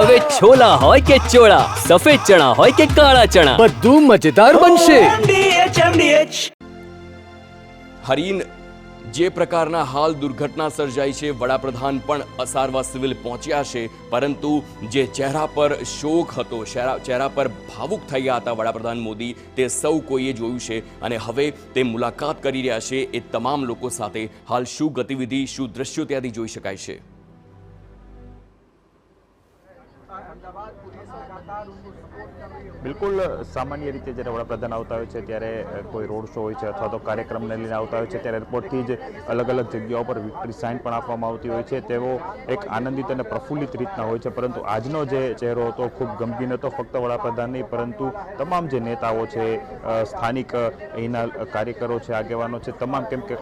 હવે છોલા હોય કે ચોળા, સફેદ ચણા હોય કે કાળા ચણા, બધું મજેદાર બનશે। હરીન, જે પ્રકારના હાલ દુર્ઘટના સર્જાઈ છે, વડાપ્રધાન પણ અસારવા સિવિલ પહોંચ્યા છે, પરંતુ જે ચહેરા પર શોક હતો, ચહેરા પર ભાવુક થઈ ગયા હતા વડાપ્રધાન મોદી, તે સૌ કોઈએ જોયું છે અને હવે તે મુલાકાત કરી રહ્યા છે એ તમામ લોકો સાથે હાલ શું ગતિવિધિ, શું દ્રશ્યો ત્યાંથી જોઈ શકાય છે? બિલકુલ સામાન્ય રીતે જ્યારે વડાપ્રધાન આવતા હોય છે ત્યારે કોઈ રોડ શો હોય છે અથવા તો કાર્યક્રમને લઈને આવતા હોય છે ત્યારે એરપોર્ટથી જ અલગ અલગ જગ્યાઓ પર વિક્ટરી સાઇન પણ આપવામાં આવતી હોય છે। તેઓ એક આનંદિત અને પ્રફુલ્લિત રીતના હોય છે, પરંતુ આજનો જે ચહેરો હતો ખૂબ ગમગીન હતો। ફક્ત વડાપ્રધાન નહીં પરંતુ તમામ જે નેતાઓ છે, સ્થાનિક અહીંના કાર્યકરો છે, આગેવાનો છે, તમામ, કેમ કે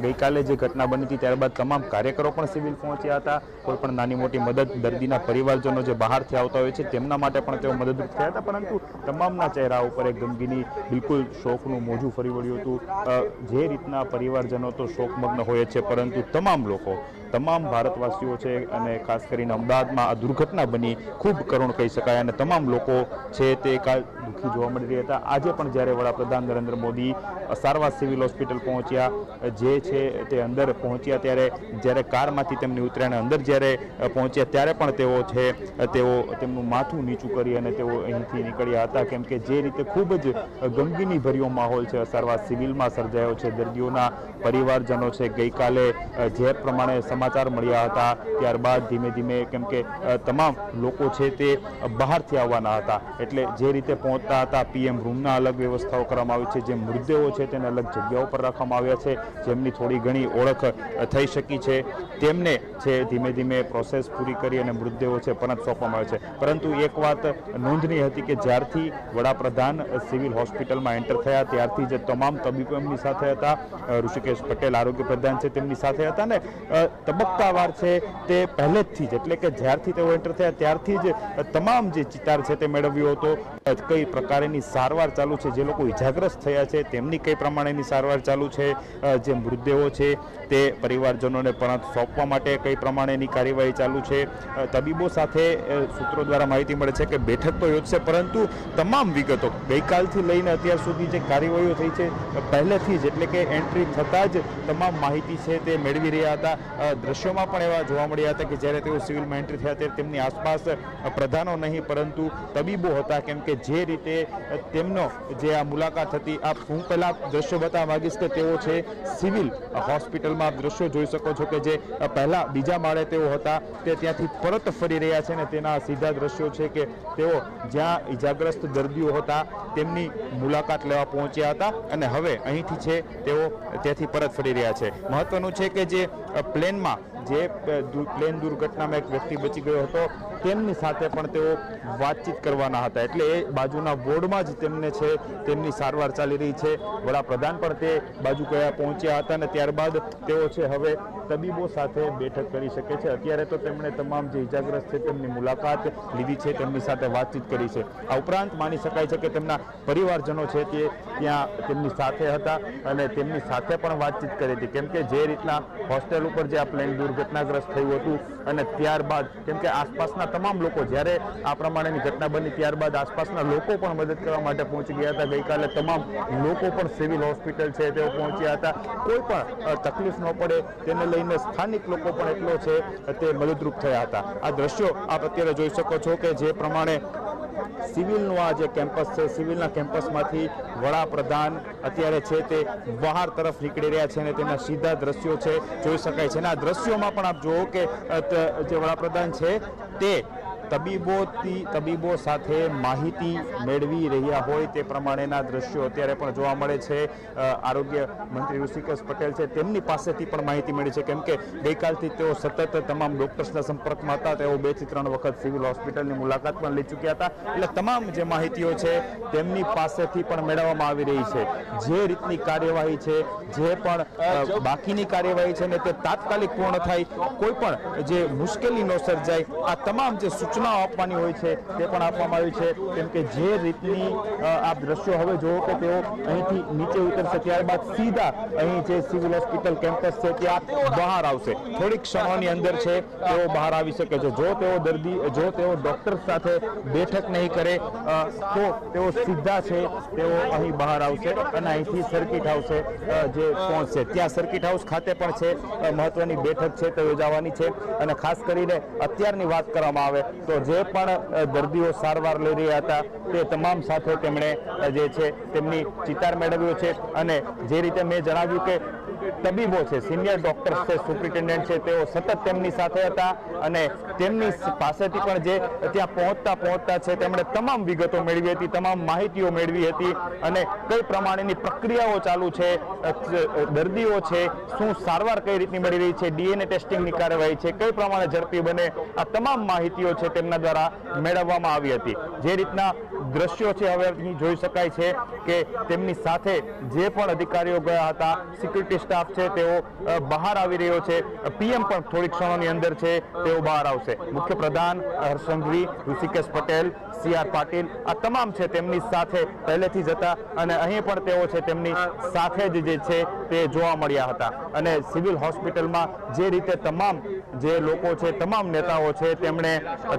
ગઈકાલે જે ઘટના બની હતી ત્યારબાદ તમામ કાર્યકરો પણ સિવિલ પહોંચ્યા હતા। કોઈ પણ નાની મોટી મદદ, દર્દીના પરિવારજનો જે બહારથી આવતા હોય છે તેમના માટે પણ તેઓ મદદરૂપ થયા હતા, પરંતુ તમામના ચહેરા ઉપર એક ગમગીની, બિલકુલ શોકનું મોજું ફરી વળ્યું હતું। જે રીતના પરિવારજનો તો શોકમગ્ન હોય છે, પરંતુ તમામ લોકો, તમામ ભારતવાસીઓ છે અને ખાસ કરીને અમદાવાદમાં આ દુર્ઘટના બની, ખૂબ કરુણ કહી શકાય અને તમામ લોકો છે તે દુઃખી જોવા મળી રહ્યા હતા। આજે પણ જ્યારે વડાપ્રધાન નરેન્દ્ર મોદી સારવાર સિવિલ હોસ્પિટલ પહોંચ્યા, જે છે તે અંદર પહોંચ્યા, ત્યારે જ્યારે કારમાંથી તેમની ઉતર્યા અને અંદર જ્યારે પહોંચ્યા ત્યારે પણ તેઓ તેમનું માથું નીચું કરી અને તેઓ અહીંથી નીકળ્યા હતા, કેમ કે જે રીતે ખૂબ જ ગમગીની ભર્યો માહોલ છે સારવાર સિવિલમાં સર્જાયો છે। દર્દીઓના પરિવારજનો છે, ગઈકાલે જે પ્રમાણે સમાચાર મળ્યા હતા ત્યારબાદ ધીમે ધીમે, કેમ કે તમામ લોકો છે તે બહારથી આવવાના હતા, એટલે જે રીતે પહોંચતા હતા PM રૂમના અલગ વ્યવસ્થાઓ કરવામાં આવી છે, જે મૃતદેહો છે તેને અલગ જગ્યાઓ પર રાખવામાં આવ્યા છે, જેમની થોડી ઘણી ઓળખ થઈ શકી છે તેમને છે ધીમે ધીમે પ્રોસેસ પૂરી કરી અને મૃતદેહો છે પરત સોંપવામાં આવે છે। પરંતુ એક વાત નોંધનીય હતી કે જ્યારથી વડાપ્રધાન સિવિલ હોસ્પિટલમાં એન્ટર થયા ત્યારથી જ તમામ તબીબો એમની સાથે હતા। ઋષિકેશ પટેલ આરોગ્ય પ્રધાન છે તેમની સાથે હતા ને તબક્કાવાર છે તે પહેલેથી જ, એટલે કે જ્યારથી તેઓ એન્ટર થયા ત્યારથી જ તમામ જે ચિતાર છે તે મેળવ્યો હતો। કઈ પ્રકારની સારવાર ચાલુ છે, જે લોકો ઇજાગ્રસ્ત થયા છે તેમની કઈ પ્રમાણેની સારવાર ચાલુ છે, જે મૃતદેહો છે તે પરિવારજનોને પરત સોંપવા માટે કઈ પ્રમાણેની કાર્યવાહી ચાલુ છે। તબીબો સાથે સૂત્રો દ્વારા માહિતી મળે છે કે બેઠક તો યોજશે, પરંતુ તમામ વિગતો ગઈકાલથી લઈને અત્યાર સુધી જે કાર્યવાહીઓ થઈ છે પહેલેથી જ, એટલે કે એન્ટ્રી થતાં જ તમામ માહિતી છે તે મેળવી રહ્યા હતા। દ્રશ્યોમાં પણ એવા જોવા મળ્યા હતા કે જ્યારે તેઓ સિવિલમાં એન્ટ્રી થયા ત્યારે તેમની આસપાસ પ્રધાનો નહીં પરંતુ તબીબો હતા, કેમ કે જે રીતે તેમનો જે આ મુલાકાત હતી, હું પહેલાં દ્રશ્યો બતાવવા માંગીશ કે તેઓ છે સિવિલ હોસ્પિટલમાં આપ દ્રશ્યો જોઈ શકો છો કે જે પહેલા બીજા માળે તેઓ હતા તે ત્યાંથી પરત ફરી રહ્યા છે અને તેના સીધા દ્રશ્યો છે કે તેઓ જ્યાં ઇજાગ્રસ્ત દર્દીઓ હતા તેમની મુલાકાત લેવા પહોંચ્યા હતા અને હવે અહીંથી છે તેઓ ત્યાંથી પરત ફરી રહ્યા છે। મહત્વનું છે કે જે પ્લેનમાં પ્લેન દુર્ઘટનામાં એક વ્યક્તિ બચી ગયો હતો તેમની સાથે પણ તેઓ વાતચીત કરવાના હતા, એટલે એ બાજુના વોર્ડમાં જ તેમને છે તેમની સારવાર ચાલી રહી છે। વડાપ્રધાન પણ તે બાજુ ગયા પહોંચ્યા હતા અને ત્યારબાદ તેઓ છે હવે તબીબો સાથે બેઠક કરી શકે છે। અત્યારે તો તેમણે તમામ જે ઇજાગ્રસ્ત છે તેમની મુલાકાત લીધી છે, તેમની સાથે વાતચીત કરી છે। આ ઉપરાંત માની શકાય છે કે તેમના પરિવારજનો છે તે ત્યાં તેમની સાથે હતા અને તેમની સાથે પણ વાતચીત કરી હતી, કેમ કે જે રીતના હોસ્ટેલ ઉપર જે આ પ્લેન દુર્ઘટનાગ્રસ્ત થયું હતું અને ત્યારબાદ, કેમ કે આસપાસના તમામ લોકો, જ્યારે આ પ્રમાણેની ઘટના બની ત્યારબાદ આસપાસના લોકો પણ મદદ કરવા માટે પહોંચી ગયા હતા। ગઈકાલે તમામ લોકો પણ સિવિલ હોસ્પિટલ છે તેઓ પહોંચ્યા હતા, કોઈ પણ તકલીફ ન પડે તેને લઈને સ્થાનિક લોકો પણ એટલો છે તે મદદરૂપ થયા હતા। આ દ્રશ્યો આપ અત્યારે જોઈ શકો છો કે જે પ્રમાણે સિવિલનું આ જે કેમ્પસ છે, સિવિલના કેમ્પસમાંથી વડાપ્રધાન અત્યારે છે તે બહાર તરફ નીકળી રહ્યા છે અને તેના સીધા દ્રશ્યો છે જોઈ શકાય છે। અને આ દ્રશ્યોમાં પણ આપ જુઓ કે જે વડાપ્રધાન છે તે તબીબો સાથે માહિતી મેળવી રહ્યા હોય તે પ્રમાણેના દ્રશ્યો અત્યારે પણ જોવા મળે છે। આરોગ્ય મંત્રી ઋષિકેશ પટેલ છે તેમની પાસેથી પણ માહિતી મળી છે, કેમ કે ગઈકાલથી તેઓ સતત તમામ ડોક્ટર્સના સંપર્કમાં હતા, તેઓ 2 થી 3 વખત સિવિલ હોસ્પિટલની મુલાકાત પણ લઈ ચૂક્યા હતા, એટલે તમામ જે માહિતીઓ છે તેમની પાસેથી પણ મેળવવામાં આવી રહી છે। જે રીતની કાર્યવાહી છે, જે પણ બાકીની કાર્યવાહી છે ને તે તાત્કાલિક પૂર્ણ થાય, કોઈ પણ જે મુશ્કેલી ન સર્જાય, આ તમામ જે સૂચના સૂચનાઓ આપવાની હોય છે તે પણ આપવામાં આવી છે. કેમ કે જે રીતની આ દ્રશ્યો હવે જુઓ કે તેઓ અહીંથી નીચે ઉતરશે ત્યારબાદ સીધા અહીં જે સિવિલ હોસ્પિટલ કેમ્પસ છે ત્યાં બહાર આવશે. થોડીક ક્ષણોની અંદર છે તેઓ બહાર આવી શકે છે. જો તેઓ ડોક્ટર સાથે બેઠક નહીં કરે તો તેઓ સીધા છે તેઓ અહીં બહાર આવશે અને અહીંથી સર્કિટ હાઉસે જે પહોંચશે. ત્યાં સર્કિટ હાઉસ ખાતે પણ છે મહત્વની બેઠક છે તે યોજાવાની છે. અને ખાસ કરીને અત્યારની વાત કરવામાં આવે તો જે પણ દર્દીઓ સારવાર લઈ રહ્યા હતા તે તમામ સાથે તેમણે જે છે તેમની ચિતાર મેળવ્યો છે. અને જે રીતે મેં જણાવ્યું કે તબીબો છે, સિનિયર ડોક્ટર્સ છે, સુપ્રિન્ટેન્ડન્ટ છે, તેઓ સતત તેમની સાથે હતા અને તેમની પાસેથી પણ જે ત્યાં પહોંચતા છે તેમણે તમામ વિગતો મેળવી હતી, તમામ માહિતીઓ મેળવી હતી અને કઈ પ્રમાણેની પ્રક્રિયાઓ ચાલુ છે, દર્દીઓ છે શું સારવાર કઈ રીતની મળી રહી છે, ડીએનએ ટેસ્ટિંગની કાર્યવાહી છે કઈ પ્રમાણે ઝડપી બને, આ તમામ માહિતીઓ છે તેમના દ્વારા મેળવવામાં આવી હતી. જે રીતના દ્રશ્યો છે હવે અહીં જોઈ શકાય છે કે તેમની સાથે જે પણ અધિકારીઓ ગયા હતા, સિક્યુરિટી સ્ટાફ છે તેઓ બહાર આવી રહ્યો છે. પીએમ પણ થોડીક ક્ષણોની અંદર છે તેઓ બહાર આવશે. મુખ્ય પ્રધાન હર્ષ સંઘવી, ઋષિકેશ પટેલ, CR પાટીલ આ તમામ છે તેમની સાથે પહેલેથી જ હતા અને અહીં પણ તેઓ છે તેમની સાથે જ જે છે તે જોવા મળ્યા હતા. અને સિવિલ હોસ્પિટલમાં જે રીતે તમામ જે લોકો છે, તમામ નેતાઓ છે તેમણે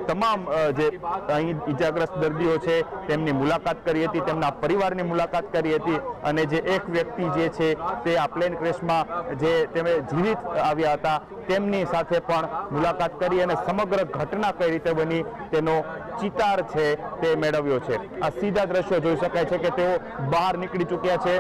તમામ જે અહીં ઈજાગ્રસ્ત દર્દીઓ છે તેમની મુલાકાત કરી હતી, તેમના પરિવારની મુલાકાત કરી હતી અને જે એક વ્યક્તિ જે છે તે આ પ્લેન ક્રેશમાં જે તેમને જીવિત આવ્યા હતા તેમની સાથે પણ મુલાકાત કરી અને સમગ્ર ઘટના કઈ રીતે બની તેનો ચિતાર છે તે મેળવ્યો છે. આ સીધા દ્રશ્યો જોઈ શકાય છે કે તેઓ બહાર નીકળી ચૂક્યા છે.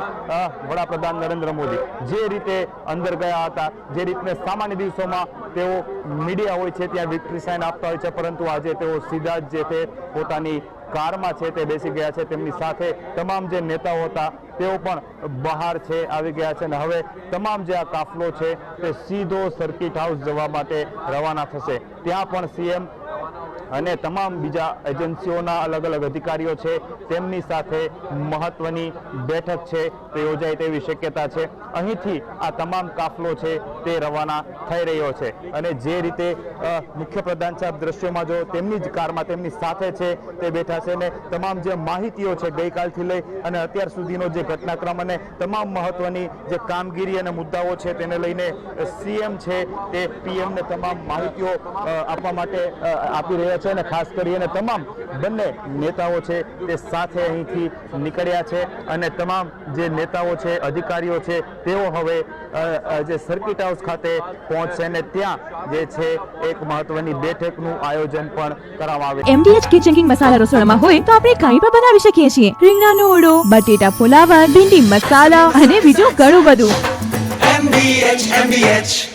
વડાપ્રધાન નરેન્દ્ર મોદી જે રીતે અંદર ગયા હતા, જે રીતે સામાન્ય દિવસોમાં તેઓ મીડિયા હોય છે ત્યાં વિક્ટરી સાઇન આપતા હોય છે, પરંતુ આજે તેઓ સીધા જ જે તે પોતાની કારમાં છે તે બેસી ગયા છે. તેમની સાથે તમામ જે નેતાઓ હતા તેઓ પણ બહાર છે આવી ગયા છે અને હવે તમામ જે આ કાફલો છે તે સીધો સર્કિટ હાઉસ જવા માટે રવાના થશે. ત્યાં પણ સીએમ અને તમામ બીજા એજન્સીઓના અલગ અલગ અધિકારીઓ છે તેમની સાથે મહત્વની બેઠક છે તે યોજાય તેવી શક્યતા છે. અહીંથી આ તમામ કાફલો છે તે રવાના થઈ રહ્યો છે અને જે રીતે મુખ્ય પ્રધાન સાહેબ દ્રશ્યોમાં જો તેમની જ કારમાં તેમની સાથે છે તે બેઠા છે ને તમામ જે માહિતીઓ છે ગઈકાલથી લઈ અને અત્યાર સુધીનો જે ઘટનાક્રમ અને તમામ મહત્વની જે કામગીરી અને મુદ્દાઓ છે તેને લઈને સીએમ છે તે પીએમને તમામ માહિતીઓ આપવા માટે આપી રહ્યા છે અને ખાસ કરીને તમામ બંને નેતાઓ છે તે સાથે અહીંથી નીકળ્યા છે અને તમામ જે નેતાઓ છે, અધિકારીઓ છે તેઓ હવે જે સર્કિટ હાઉસ ખાતે પહોંચશે અને ત્યાં જે છે એક મહત્વની બેઠકનું આયોજન પણ કરવામાં આવે છે. MDH કિચન કિંગ મસાલા રસોડામાં હોય તો આપણે કંઈ પણ બનાવી શકીએ છીએ. રીંગણાનો ઓળો, બટેટા ફુલાવર, ભીંડી મસાલા અને બીજું ઘણું બધું. MDH